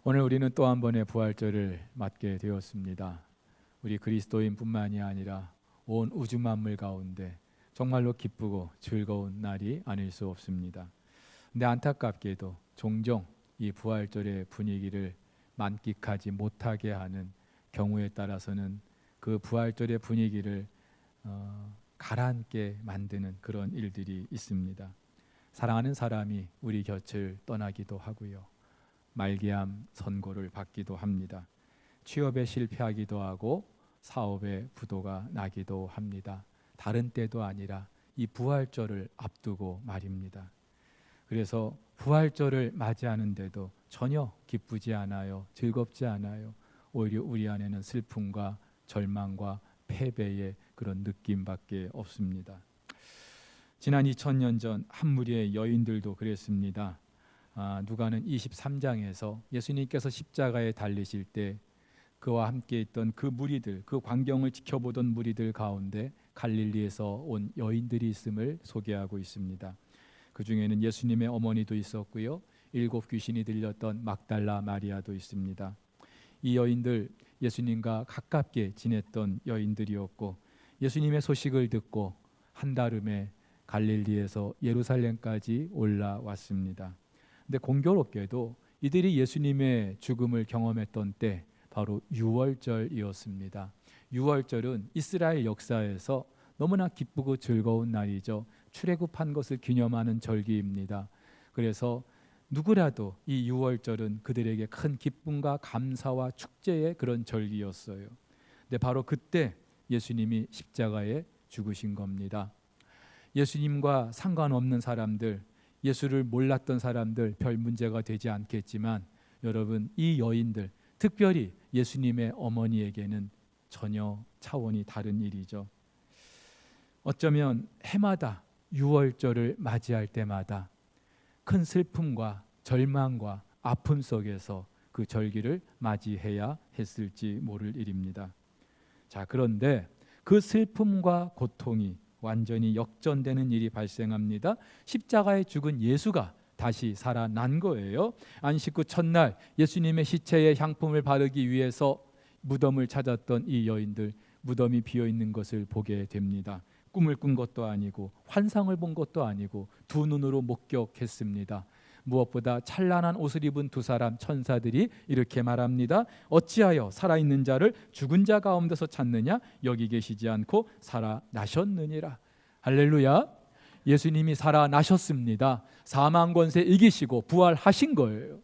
오늘 우리는 또 한 번의 부활절을 맞게 되었습니다. 우리 그리스도인뿐만이 아니라 온 우주 만물 가운데 정말로 기쁘고 즐거운 날이 아닐 수 없습니다. 근데 안타깝게도 종종 이 부활절의 분위기를 만끽하지 못하게 하는 경우에 따라서는 그 부활절의 분위기를 가라앉게 만드는 그런 일들이 있습니다. 사랑하는 사람이 우리 곁을 떠나기도 하고요. 말기암 선고를 받기도 합니다. 취업에 실패하기도 하고 사업에 부도가 나기도 합니다. 다른 때도 아니라 이 부활절을 앞두고 말입니다. 그래서 부활절을 맞이하는데도 전혀 기쁘지 않아요. 즐겁지 않아요. 오히려 우리 안에는 슬픔과 절망과 패배의 그런 느낌밖에 없습니다. 지난 2000년 전 한 무리의 여인들도 그랬습니다. 누가는 23장에서 예수님께서 십자가에 달리실 때 그와 함께 있던 그 무리들, 그 광경을 지켜보던 무리들 가운데 갈릴리에서 온 여인들이 있음을 소개하고 있습니다. 그 중에는 예수님의 어머니도 있었고요, 7 귀신이 들렸던 막달라 마리아도 있습니다. 이 여인들 예수님과 가깝게 지냈던 여인들이었고, 예수님의 소식을 듣고 한달음에 갈릴리에서 예루살렘까지 올라왔습니다. 근데 공교롭게도 이들이 예수님의 죽음을 경험했던 때 바로 유월절이었습니다. 유월절은 이스라엘 역사에서 너무나 기쁘고 즐거운 날이죠. 출애굽한 것을 기념하는 절기입니다. 그래서 누구라도 이 유월절은 그들에게 큰 기쁨과 감사와 축제의 그런 절기였어요. 근데 바로 그때 예수님이 십자가에 죽으신 겁니다. 예수님과 상관없는 사람들, 예수를 몰랐던 사람들 별 문제가 되지 않겠지만, 여러분, 이 여인들, 특별히 예수님의 어머니에게는 전혀 차원이 다른 일이죠. 어쩌면 해마다 유월절을 맞이할 때마다 큰 슬픔과 절망과 아픔 속에서 그 절기를 맞이해야 했을지 모를 일입니다. 자, 그런데 그 슬픔과 고통이 완전히 역전되는 일이 발생합니다. 십자가에 죽은 예수가 다시 살아난 거예요. 안식 후 첫날 예수님의 시체에 향품을 바르기 위해서 무덤을 찾았던 이 여인들, 무덤이 비어있는 것을 보게 됩니다. 꿈을 꾼 것도 아니고 환상을 본 것도 아니고 두 눈으로 목격했습니다. 무엇보다 찬란한 옷을 입은 두 사람 천사들이 이렇게 말합니다. 어찌하여 살아있는 자를 죽은 자 가운데서 찾느냐? 여기 계시지 않고 살아나셨느니라. 할렐루야. 예수님이 살아나셨습니다. 사망 권세 이기시고 부활하신 거예요.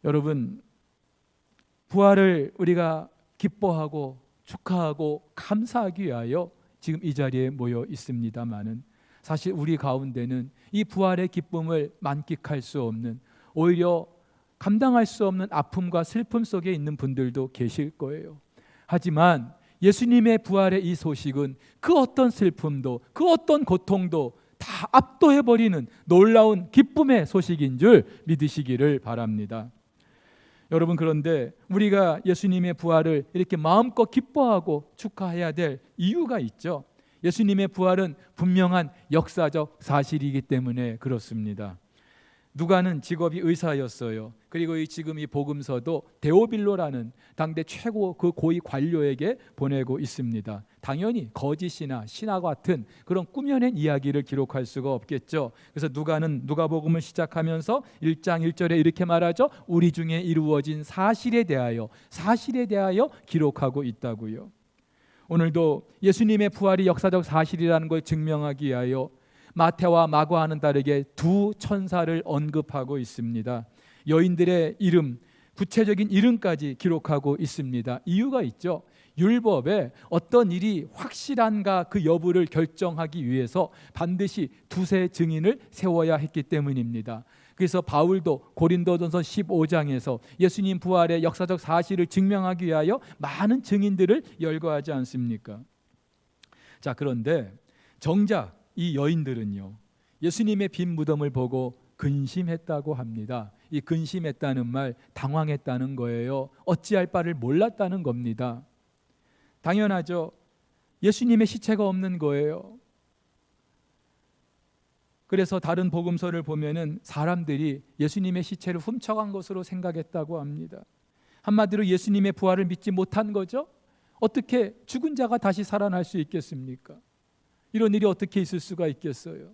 여러분, 부활을 우리가 기뻐하고 축하하고 감사하기 위하여 지금 이 자리에 모여 있습니다마는, 사실 우리 가운데는 이 부활의 기쁨을 만끽할 수 없는, 오히려 감당할 수 없는 아픔과 슬픔 속에 있는 분들도 계실 거예요. 하지만 예수님의 부활의 이 소식은 그 어떤 슬픔도 그 어떤 고통도 다 압도해버리는 놀라운 기쁨의 소식인 줄 믿으시기를 바랍니다. 여러분, 그런데 우리가 예수님의 부활을 이렇게 마음껏 기뻐하고 축하해야 될 이유가 있죠. 예수님의 부활은 분명한 역사적 사실이기 때문에 그렇습니다. 누가는 직업이 의사였어요. 그리고 지금 이 복음서도 데오빌로라는 당대 최고 그 고위 관료에게 보내고 있습니다. 당연히 거짓이나 신화 같은 그런 꾸며낸 이야기를 기록할 수가 없겠죠. 그래서 누가는 누가복음을 시작하면서 1장 1절에 이렇게 말하죠. 우리 중에 이루어진 사실에 대하여 기록하고 있다고요. 오늘도 예수님의 부활이 역사적 사실이라는 걸 증명하기 위하여 마태와 마가와는 다르게 두 천사를 언급하고 있습니다. 여인들의 이름, 구체적인 이름까지 기록하고 있습니다. 이유가 있죠. 율법에 어떤 일이 확실한가 그 여부를 결정하기 위해서 반드시 두세 증인을 세워야 했기 때문입니다. 그래서 바울도 고린도전서 15장에서 예수님 부활의 역사적 사실을 증명하기 위하여 많은 증인들을 열거하지 않습니까? 자, 그런데 정작 이 여인들은요, 예수님의 빈 무덤을 보고 근심했다고 합니다. 이 근심했다는 말, 당황했다는 거예요. 어찌할 바를 몰랐다는 겁니다. 당연하죠. 예수님의 시체가 없는 거예요. 그래서 다른 복음서를 보면은 사람들이 예수님의 시체를 훔쳐간 것으로 생각했다고 합니다. 한마디로 예수님의 부활을 믿지 못한 거죠. 어떻게 죽은 자가 다시 살아날 수 있겠습니까? 이런 일이 어떻게 있을 수가 있겠어요?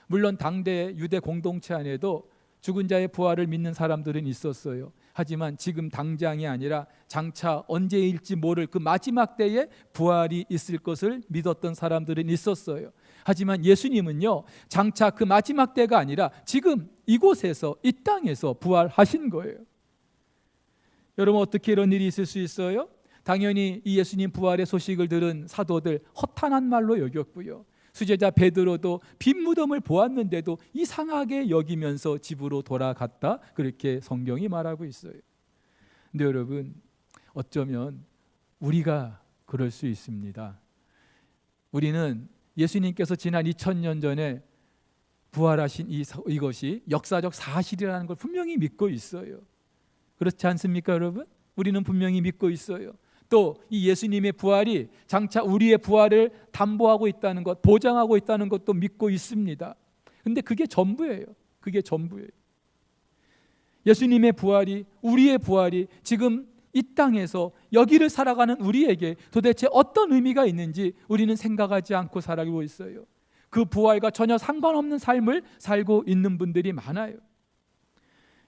물론 당대 유대 공동체 안에도 죽은 자의 부활을 믿는 사람들은 있었어요. 하지만 지금 당장이 아니라 장차 언제일지 모를 그 마지막 때에 부활이 있을 것을 믿었던 사람들은 있었어요. 하지만 예수님은요, 장차 그 마지막 때가 아니라 지금 이곳에서, 이 땅에서 부활하신 거예요. 여러분, 어떻게 이런 일이 있을 수 있어요? 당연히 이 예수님 부활의 소식을 들은 사도들 허탄한 말로 여겼고요. 수제자 베드로도 빈 무덤을 보았는데도 이상하게 여기면서 집으로 돌아갔다, 그렇게 성경이 말하고 있어요. 근데 여러분, 어쩌면 우리가 그럴 수 있습니다. 우리는 예수님께서 지난 2000년 전에 부활하신 이것이 역사적 사실이라는 걸 분명히 믿고 있어요. 그렇지 않습니까, 여러분? 우리는 분명히 믿고 있어요. 또 이 예수님의 부활이 장차 우리의 부활을 담보하고 있다는 것, 보장하고 있다는 것도 믿고 있습니다. 근데 그게 전부예요. 그게 전부예요. 예수님의 부활이, 우리의 부활이 지금 이 땅에서 여기를 살아가는 우리에게 도대체 어떤 의미가 있는지 우리는 생각하지 않고 살아가고 있어요. 그 부활과 전혀 상관없는 삶을 살고 있는 분들이 많아요.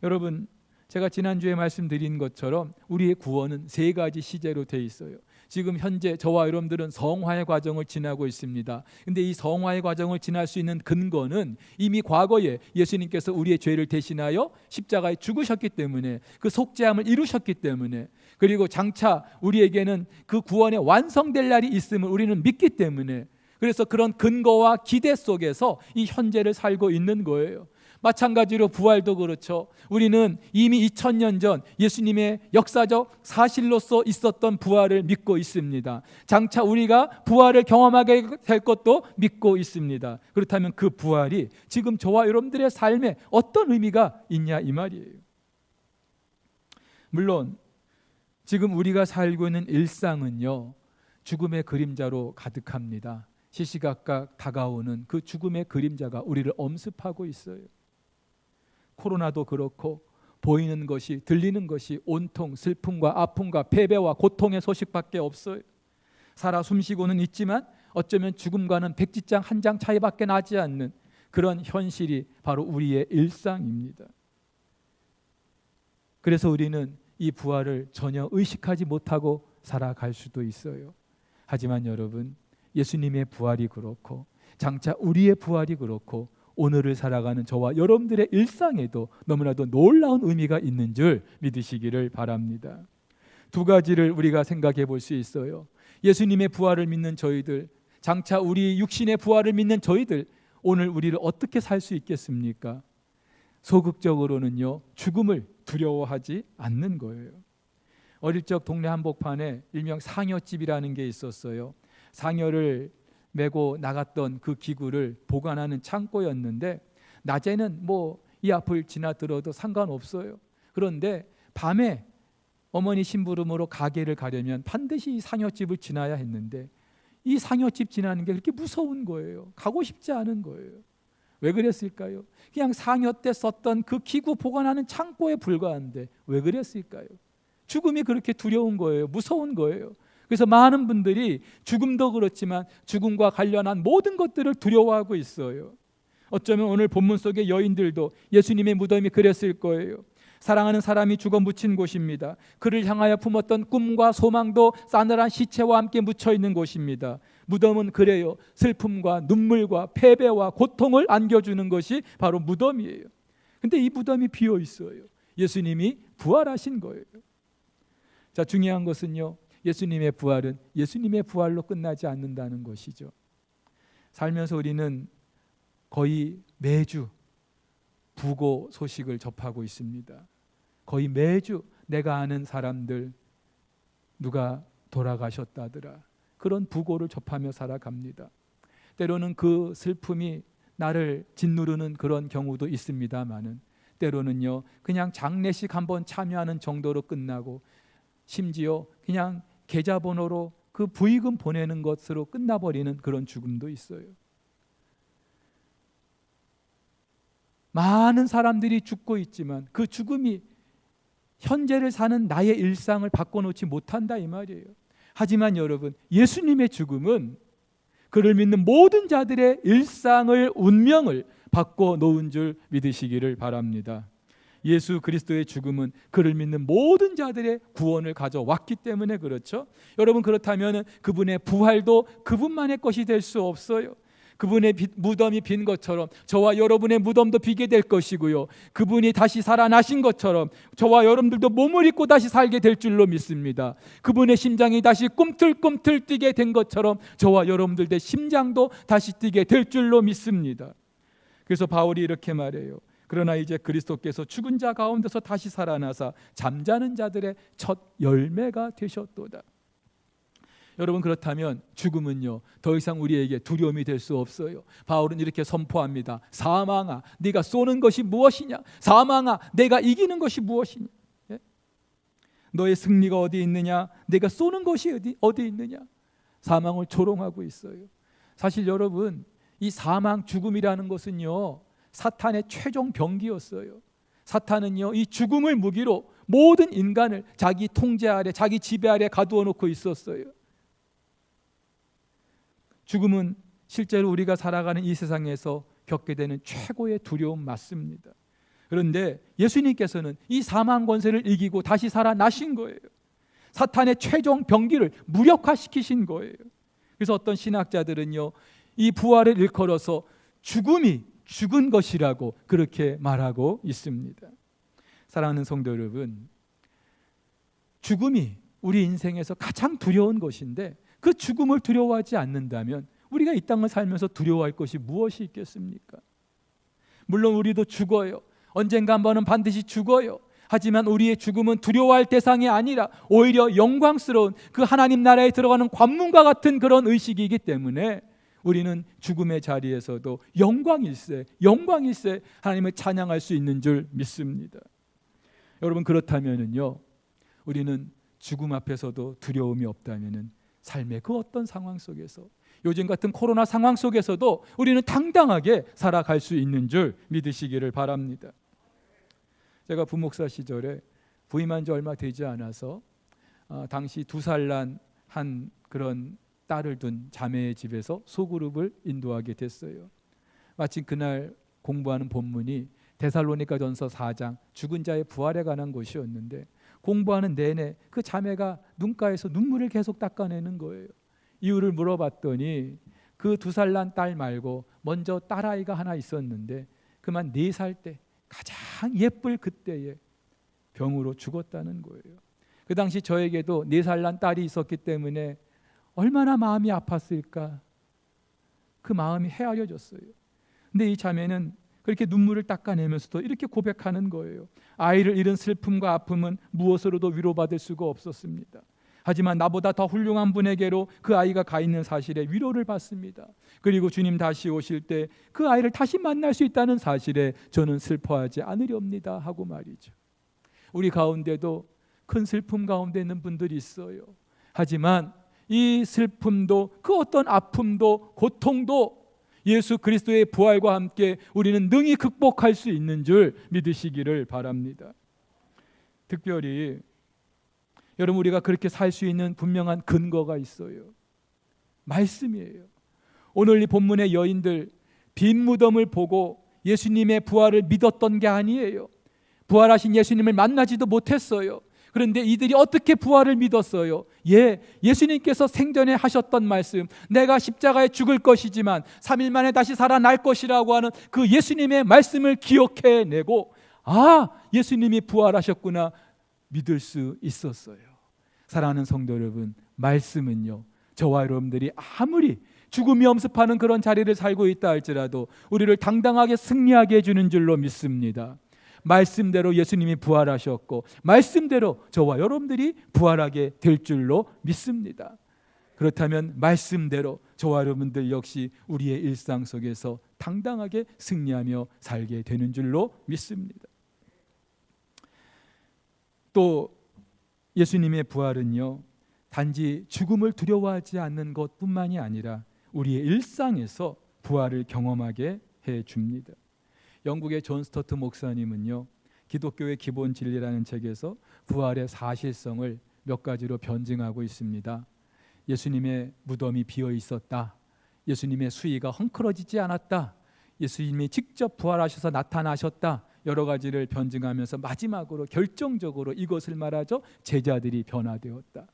여러분, 제가 지난주에 말씀드린 것처럼 우리의 구원은 세 가지 시제로 되어 있어요. 지금 현재 저와 여러분들은 성화의 과정을 지나고 있습니다. 근데 이 성화의 과정을 지날 수 있는 근거는 이미 과거에 예수님께서 우리의 죄를 대신하여 십자가에 죽으셨기 때문에, 그 속죄함을 이루셨기 때문에, 그리고 장차 우리에게는 그 구원의 완성될 날이 있음을 우리는 믿기 때문에, 그래서 그런 근거와 기대 속에서 이 현재를 살고 있는 거예요. 마찬가지로 부활도 그렇죠. 우리는 이미 2000년 전 예수님의 역사적 사실로서 있었던 부활을 믿고 있습니다. 장차 우리가 부활을 경험하게 될 것도 믿고 있습니다. 그렇다면 그 부활이 지금 저와 여러분들의 삶에 어떤 의미가 있냐, 이 말이에요. 물론 지금 우리가 살고 있는 일상은요, 죽음의 그림자로 가득합니다. 시시각각 다가오는 그 죽음의 그림자가 우리를 엄습하고 있어요. 코로나도 그렇고 보이는 것이, 들리는 것이 온통 슬픔과 아픔과 패배와 고통의 소식밖에 없어요. 살아 숨쉬고는 있지만 어쩌면 죽음과는 백지장 한 장 차이밖에 나지 않는 그런 현실이 바로 우리의 일상입니다. 그래서 우리는 이 부활을 전혀 의식하지 못하고 살아갈 수도 있어요. 하지만 여러분, 예수님의 부활이 그렇고 장차 우리의 부활이 그렇고 오늘을 살아가는 저와 여러분들의 일상에도 너무나도 놀라운 의미가 있는 줄 믿으시기를 바랍니다. 두 가지를 우리가 생각해 볼 수 있어요. 예수님의 부활을 믿는 저희들, 장차 우리 육신의 부활을 믿는 저희들, 오늘 우리를 어떻게 살 수 있겠습니까? 소극적으로는요, 죽음을 두려워하지 않는 거예요. 어릴 적 동네 한복판에 일명 상여집이라는 게 있었어요. 상여를 메고 나갔던 그 기구를 보관하는 창고였는데, 낮에는 이 앞을 지나들어도 상관없어요. 그런데 밤에 어머니 심부름으로 가게를 가려면 반드시 이 상여집을 지나야 했는데, 이 상여집 지나는 게 그렇게 무서운 거예요. 가고 싶지 않은 거예요. 왜 그랬을까요? 그냥 상여 때 썼던 그 기구 보관하는 창고에 불과한데 왜 그랬을까요? 죽음이 그렇게 두려운 거예요. 무서운 거예요. 그래서 많은 분들이 죽음도 그렇지만 죽음과 관련한 모든 것들을 두려워하고 있어요. 어쩌면 오늘 본문 속의 여인들도 예수님의 무덤이 그랬을 거예요. 사랑하는 사람이 죽어 묻힌 곳입니다. 그를 향하여 품었던 꿈과 소망도 싸늘한 시체와 함께 묻혀 있는 곳입니다. 무덤은 그래요. 슬픔과 눈물과 패배와 고통을 안겨주는 것이 바로 무덤이에요. 근데 이 무덤이 비어 있어요. 예수님이 부활하신 거예요. 자, 중요한 것은요, 예수님의 부활은 예수님의 부활로 끝나지 않는다는 것이죠. 살면서 우리는 거의 매주 부고 소식을 접하고 있습니다. 거의 매주 내가 아는 사람들 누가 돌아가셨다더라, 그런 부고를 접하며 살아갑니다. 때로는 그 슬픔이 나를 짓누르는 그런 경우도 있습니다만은, 때로는요 그냥 장례식 한번 참여하는 정도로 끝나고 심지어 그냥 계좌번호로 그 부의금 보내는 것으로 끝나버리는 그런 죽음도 있어요. 많은 사람들이 죽고 있지만 그 죽음이 현재를 사는 나의 일상을 바꿔놓지 못한다 이 말이에요. 하지만 여러분, 예수님의 죽음은 그를 믿는 모든 자들의 일상을, 운명을 바꿔놓은 줄 믿으시기를 바랍니다. 예수 그리스도의 죽음은 그를 믿는 모든 자들의 구원을 가져왔기 때문에 그렇죠. 여러분, 그렇다면 그분의 부활도 그분만의 것이 될 수 없어요. 그분의 무덤이 빈 것처럼 저와 여러분의 무덤도 비게 될 것이고요, 그분이 다시 살아나신 것처럼 저와 여러분들도 몸을 입고 다시 살게 될 줄로 믿습니다. 그분의 심장이 다시 꿈틀꿈틀 뛰게 된 것처럼 저와 여러분들의 심장도 다시 뛰게 될 줄로 믿습니다. 그래서 바울이 이렇게 말해요. 그러나 이제 그리스도께서 죽은 자 가운데서 다시 살아나사 잠자는 자들의 첫 열매가 되셨도다. 여러분, 그렇다면 죽음은요 더 이상 우리에게 두려움이 될 수 없어요. 바울은 이렇게 선포합니다. 사망아, 네가 쏘는 것이 무엇이냐? 사망아, 내가 이기는 것이 무엇이냐? 예? 너의 승리가 어디 있느냐? 내가 쏘는 것이 어디 있느냐? 사망을 조롱하고 있어요. 사실 여러분, 이 사망, 죽음이라는 것은요 사탄의 최종 병기였어요. 사탄은요 이 죽음을 무기로 모든 인간을 자기 통제 아래, 자기 지배 아래 가두어 놓고 있었어요. 죽음은 실제로 우리가 살아가는 이 세상에서 겪게 되는 최고의 두려움 맞습니다. 그런데 예수님께서는 이 사망 권세를 이기고 다시 살아나신 거예요. 사탄의 최종 병기를 무력화시키신 거예요. 그래서 어떤 신학자들은요 이 부활을 일컬어서 죽음이 죽은 것이라고 그렇게 말하고 있습니다. 사랑하는 성도 여러분, 죽음이 우리 인생에서 가장 두려운 것인데 그 죽음을 두려워하지 않는다면 우리가 이 땅을 살면서 두려워할 것이 무엇이 있겠습니까? 물론 우리도 죽어요. 언젠가 한 번은 반드시 죽어요. 하지만 우리의 죽음은 두려워할 대상이 아니라 오히려 영광스러운 그 하나님 나라에 들어가는 관문과 같은 그런 의식이기 때문에 우리는 죽음의 자리에서도 영광일세 하나님을 찬양할 수 있는 줄 믿습니다. 여러분, 그렇다면은요 우리는 죽음 앞에서도 두려움이 없다면은 삶의 그 어떤 상황 속에서, 요즘 같은 코로나 상황 속에서도 우리는 당당하게 살아갈 수 있는 줄 믿으시기를 바랍니다. 제가 부목사 시절에 부임한 지 얼마 되지 않아서 당시 2살 난 한 그런 딸을 둔 자매의 집에서 소그룹을 인도하게 됐어요. 마침 그날 공부하는 본문이 데살로니가전서 4장 죽은 자의 부활에 관한 것이었는데 공부하는 내내 그 자매가 눈가에서 눈물을 계속 닦아내는 거예요. 이유를 물어봤더니 그 2살 난 딸 말고 먼저 딸아이가 하나 있었는데 그만 4살 때 가장 예쁠 그때에 병으로 죽었다는 거예요. 그 당시 저에게도 4살 난 딸이 있었기 때문에 얼마나 마음이 아팠을까. 그 마음이 헤아려졌어요. 근데 이 자매는 그렇게 눈물을 닦아내면서도 이렇게 고백하는 거예요. 아이를 잃은 슬픔과 아픔은 무엇으로도 위로받을 수가 없었습니다. 하지만 나보다 더 훌륭한 분에게로 그 아이가 가 있는 사실에 위로를 받습니다. 그리고 주님 다시 오실 때 그 아이를 다시 만날 수 있다는 사실에 저는 슬퍼하지 않으렵니다 하고 말이죠. 우리 가운데도 큰 슬픔 가운데 있는 분들이 있어요. 하지만 이 슬픔도 그 어떤 아픔도 고통도 예수 그리스도의 부활과 함께 우리는 능히 극복할 수 있는 줄 믿으시기를 바랍니다. 특별히 여러분, 우리가 그렇게 살 수 있는 분명한 근거가 있어요. 말씀이에요. 오늘 이 본문의 여인들 빈 무덤을 보고 예수님의 부활을 믿었던 게 아니에요. 부활하신 예수님을 만나지도 못했어요. 그런데 이들이 어떻게 부활을 믿었어요? 예수님께서 생전에 하셨던 말씀, 내가 십자가에 죽을 것이지만 3일 만에 다시 살아날 것이라고 하는 그 예수님의 말씀을 기억해내고 예수님이 부활하셨구나 믿을 수 있었어요. 사랑하는 성도 여러분, 말씀은요 저와 여러분들이 아무리 죽음이 엄습하는 그런 자리를 살고 있다 할지라도 우리를 당당하게 승리하게 해주는 줄로 믿습니다. 말씀대로 예수님이 부활하셨고 말씀대로 저와 여러분들이 부활하게 될 줄로 믿습니다. 그렇다면 말씀대로 저와 여러분들 역시 우리의 일상 속에서 당당하게 승리하며 살게 되는 줄로 믿습니다. 또 예수님의 부활은요 단지 죽음을 두려워하지 않는 것뿐만이 아니라 우리의 일상에서 부활을 경험하게 해줍니다. 영국의 존 스토트 목사님은요, 기독교의 기본 진리라는 책에서 부활의 사실성을 몇 가지로 변증하고 있습니다. 예수님의 무덤이 비어 있었다. 예수님의 수의가 헝클어지지 않았다. 예수님이 직접 부활하셔서 나타나셨다. 여러 가지를 변증하면서 마지막으로 결정적으로 이것을 말하죠. 제자들이 변화되었다.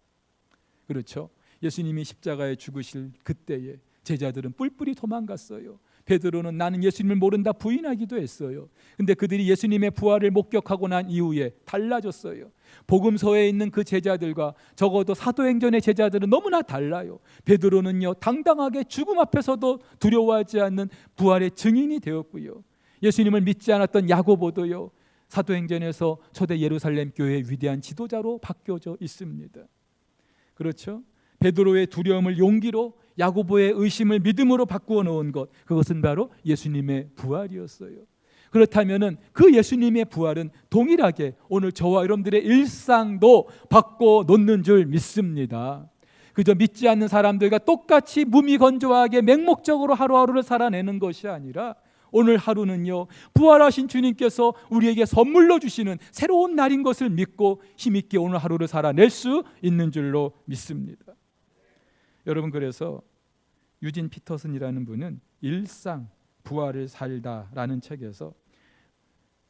그렇죠. 예수님이 십자가에 죽으실 그때에 제자들은 뿔뿔이 도망갔어요. 베드로는 나는 예수님을 모른다 부인하기도 했어요. 근데 그들이 예수님의 부활을 목격하고 난 이후에 달라졌어요. 복음서에 있는 그 제자들과 적어도 사도행전의 제자들은 너무나 달라요. 베드로는요, 당당하게 죽음 앞에서도 두려워하지 않는 부활의 증인이 되었고요. 예수님을 믿지 않았던 야고보도요, 사도행전에서 초대 예루살렘 교회의 위대한 지도자로 바뀌어져 있습니다. 그렇죠? 베드로의 두려움을 용기로, 야고보의 의심을 믿음으로 바꾸어 놓은 것, 그것은 바로 예수님의 부활이었어요. 그렇다면은 그 예수님의 부활은 동일하게 오늘 저와 여러분들의 일상도 바꿔 놓는 줄 믿습니다. 그저 믿지 않는 사람들과 똑같이 무미건조하게 맹목적으로 하루하루를 살아내는 것이 아니라 오늘 하루는요, 부활하신 주님께서 우리에게 선물로 주시는 새로운 날인 것을 믿고 힘있게 오늘 하루를 살아낼 수 있는 줄로 믿습니다. 여러분, 그래서 유진 피터슨이라는 분은 일상 부활을 살다라는 책에서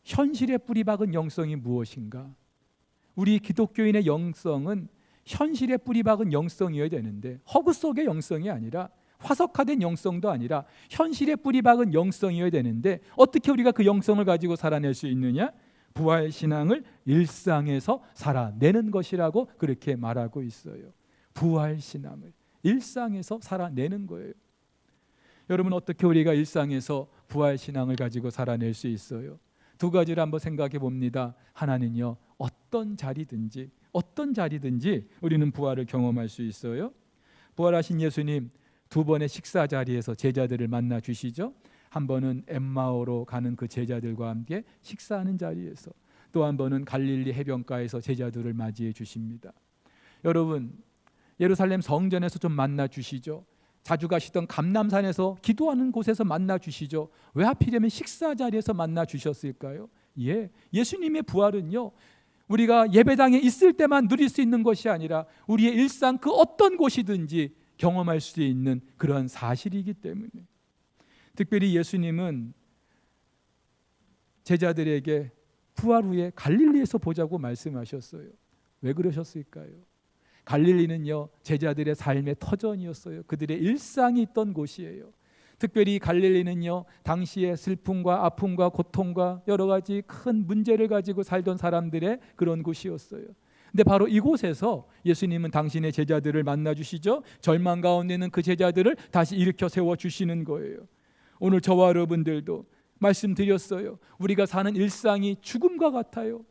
현실에 뿌리 박은 영성이 무엇인가? 우리 기독교인의 영성은 현실에 뿌리 박은 영성이어야 되는데, 허구 속의 영성이 아니라, 화석화된 영성도 아니라 현실에 뿌리 박은 영성이어야 되는데, 어떻게 우리가 그 영성을 가지고 살아낼 수 있느냐? 부활 신앙을 일상에서 살아내는 것이라고 그렇게 말하고 있어요. 부활 신앙을 일상에서 살아내는 거예요. 여러분, 어떻게 우리가 일상에서 부활 신앙을 가지고 살아낼 수 있어요? 두 가지를 한번 생각해 봅니다. 하나는요, 어떤 자리든지 우리는 부활을 경험할 수 있어요. 부활하신 예수님 두 번의 식사 자리에서 제자들을 만나 주시죠. 한 번은 엠마오로 가는 그 제자들과 함께 식사하는 자리에서, 또 한 번은 갈릴리 해변가에서 제자들을 맞이해 주십니다. 여러분, 예루살렘 성전에서 좀 만나 주시죠. 자주 가시던 감람산에서 기도하는 곳에서 만나 주시죠. 왜 하필이면 식사 자리에서 만나 주셨을까요? 예수님의 부활은요, 우리가 예배당에 있을 때만 누릴 수 있는 것이 아니라 우리의 일상 그 어떤 곳이든지 경험할 수 있는 그런 사실이기 때문에, 특별히 예수님은 제자들에게 부활 후에 갈릴리에서 보자고 말씀하셨어요. 왜 그러셨을까요? 갈릴리는요, 제자들의 삶의 터전이었어요. 그들의 일상이 있던 곳이에요. 특별히 갈릴리는요, 당시의 슬픔과 아픔과 고통과 여러 가지 큰 문제를 가지고 살던 사람들의 그런 곳이었어요. 근데 바로 이곳에서 예수님은 당신의 제자들을 만나 주시죠. 절망 가운데 있는 그 제자들을 다시 일으켜 세워 주시는 거예요. 오늘 저와 여러분들도 말씀드렸어요. 우리가 사는 일상이 죽음과 같아요.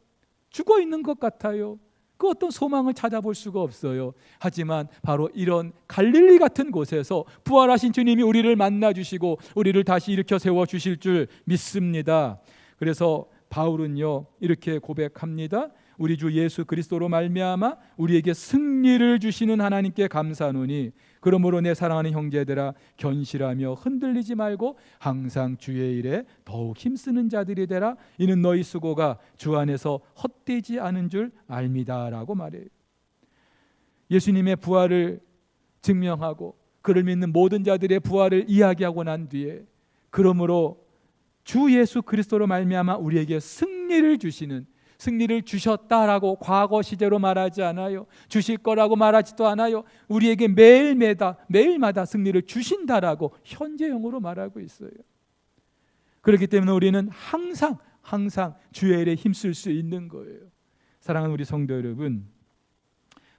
죽어 있는 것 같아요. 그 어떤 소망을 찾아볼 수가 없어요. 하지만 바로 이런 갈릴리 같은 곳에서 부활하신 주님이 우리를 만나 주시고 우리를 다시 일으켜 세워 주실 줄 믿습니다. 그래서 바울은요, 이렇게 고백합니다. 우리 주 예수 그리스도로 말미암아 우리에게 승리를 주시는 하나님께 감사하노니, 그러므로 내 사랑하는 형제들아, 견실하며 흔들리지 말고 항상 주의 일에 더욱 힘쓰는 자들이 되라. 이는 너희 수고가 주 안에서 헛되지 않은 줄 알미다 라고 말해요. 예수님의 부활을 증명하고 그를 믿는 모든 자들의 부활을 이야기하고 난 뒤에, 그러므로 주 예수 그리스도로 말미암아 우리에게 승리를 주시는, 승리를 주셨다라고 과거 시제로 말하지 않아요. 주실 거라고 말하지도 않아요. 우리에게 매일마다 승리를 주신다라고 현재형으로 말하고 있어요. 그렇기 때문에 우리는 항상 주의 일에 힘쓸 수 있는 거예요. 사랑하는 우리 성도 여러분,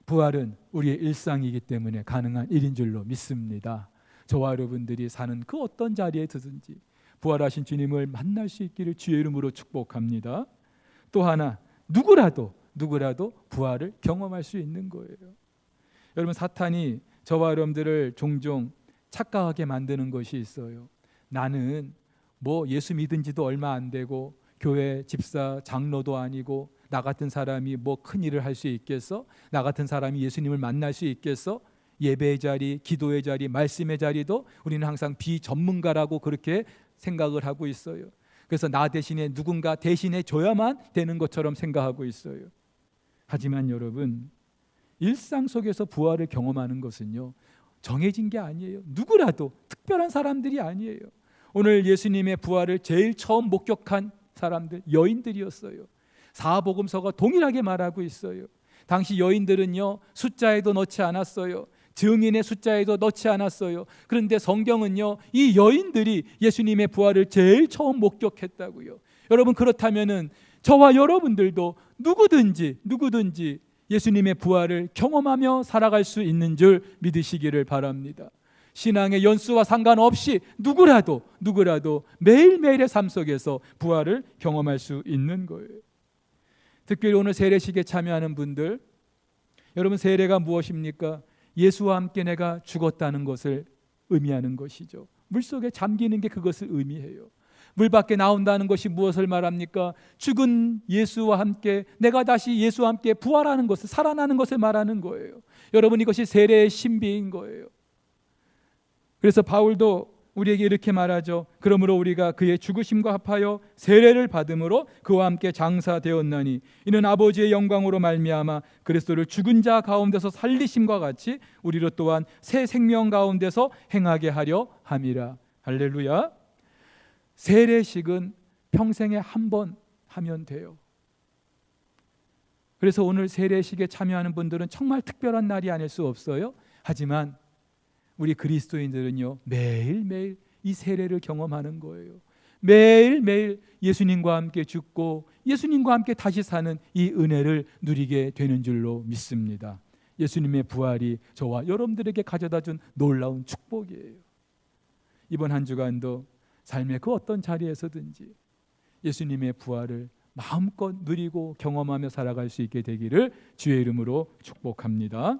부활은 우리의 일상이기 때문에 가능한 일인 줄로 믿습니다. 저와 여러분들이 사는 그 어떤 자리에 드든지 부활하신 주님을 만날 수 있기를 주의 이름으로 축복합니다. 또 하나, 누구라도 부활을 경험할 수 있는 거예요. 여러분, 사탄이 저와 여러분들을 종종 착각하게 만드는 것이 있어요. 나는 예수 믿은 지도 얼마 안 되고 교회 집사 장로도 아니고 나 같은 사람이 큰 일을 할 수 있겠어? 나 같은 사람이 예수님을 만날 수 있겠어? 예배의 자리, 기도의 자리, 말씀의 자리도 우리는 항상 비전문가라고 그렇게 생각을 하고 있어요. 그래서 나 대신에 누군가 대신해 줘야만 되는 것처럼 생각하고 있어요. 하지만 여러분, 일상 속에서 부활을 경험하는 것은요, 정해진 게 아니에요. 누구라도, 특별한 사람들이 아니에요. 오늘 예수님의 부활을 제일 처음 목격한 사람들, 여인들이었어요. 사복음서가 동일하게 말하고 있어요. 당시 여인들은요, 숫자에도 넣지 않았어요. 증인의 숫자에도 넣지 않았어요. 그런데 성경은요, 이 여인들이 예수님의 부활을 제일 처음 목격했다고요. 여러분, 그렇다면은 저와 여러분들도 누구든지 예수님의 부활을 경험하며 살아갈 수 있는 줄 믿으시기를 바랍니다. 신앙의 연수와 상관없이 누구라도 매일매일의 삶 속에서 부활을 경험할 수 있는 거예요. 특별히 오늘 세례식에 참여하는 분들, 여러분, 세례가 무엇입니까? 예수와 함께 내가 죽었다는 것을 의미하는 것이죠. 물속에 잠기는 게 그것을 의미해요. 물 밖에 나온다는 것이 무엇을 말합니까? 죽은 예수와 함께 내가 다시 예수와 함께 부활하는 것을, 살아나는 것을 말하는 거예요. 여러분, 이것이 세례의 신비인 거예요. 그래서 바울도 우리에게 이렇게 말하죠. 그러므로 우리가 그의 죽으심과 합하여 세례를 받음으로 그와 함께 장사되었나니 이는 아버지의 영광으로 말미암아 그리스도를 죽은 자 가운데서 살리심과 같이 우리로 또한 새 생명 가운데서 행하게 하려 함이라. 할렐루야. 세례식은 평생에 한 번 하면 돼요. 그래서 오늘 세례식에 참여하는 분들은 정말 특별한 날이 아닐 수 없어요. 하지만 우리 그리스도인들은요, 매일매일 이 세례를 경험하는 거예요. 매일매일 예수님과 함께 죽고 예수님과 함께 다시 사는 이 은혜를 누리게 되는 줄로 믿습니다. 예수님의 부활이 저와 여러분들에게 가져다 준 놀라운 축복이에요. 이번 한 주간도 삶의 그 어떤 자리에서든지 예수님의 부활을 마음껏 누리고 경험하며 살아갈 수 있게 되기를 주의 이름으로 축복합니다.